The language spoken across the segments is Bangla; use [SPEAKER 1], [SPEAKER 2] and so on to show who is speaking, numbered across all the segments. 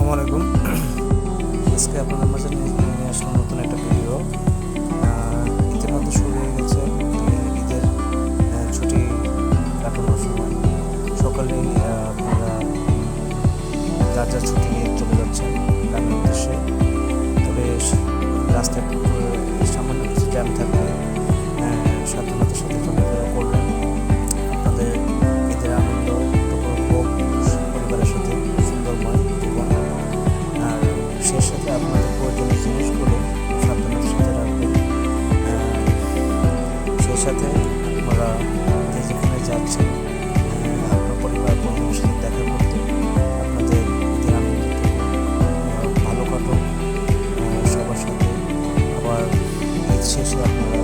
[SPEAKER 1] আসসালামু আলাইকুম। আজকে আপনাদের মাঝে নিয়ে আসলাম নতুন একটা ভিডিও। ইতিমধ্যে শুরু হয়ে গেছে ঈদের ছুটি কাটানোর সময়। সকালেই আপনারা যার যার ছুটি নিয়ে চলে যাচ্ছেন গ্রামের উদ্দেশ্যে। তবে রাস্তায় সামান্য কিছু জ্যাম থাকলে সাবধানতার সাথে চলাফেরা করবেন। আপনাদের ঈদের আনন্দ উপভোগ পরিবারের সাথে সুন্দরময় জীবন। আর সেই সাথে আপনাদের প্রয়োজনীয় জিনিসগুলো সাবধানতার সাথে রাখবেন। সেই সাথে আপনারা যে যেখানে যাচ্ছেন আপনার পরিবার বন্ধুদের সাথে দেখা করতে আপনাদের ঈদের আনন্দটুকু ভালো কাটুক সবার সাথে। আবার ঈদ শেষে আপনারা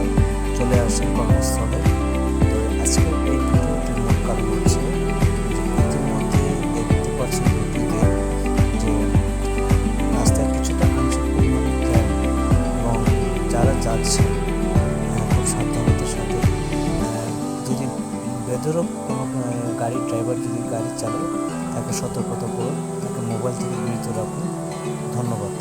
[SPEAKER 1] চলে আসেন কর্মস্থলে। তো আজকের এই ভিডিওটির মূল কারণ হচ্ছে ইতিমধ্যে দেখতে পাচ্ছেন রুটিতে যে রাস্তায় কিছুটা আংশিক পরিমাণে জ্যাম, এবং যারা যাচ্ছেন খুব সাবধানতার সাথে যদি বেধড়ক কোনো গাড়ির ড্রাইভার যদি গাড়ি চালায় তাকে সতর্কতা করুন, তাকে মোবাইল থেকে বিরত রাখুন। ধন্যবাদ।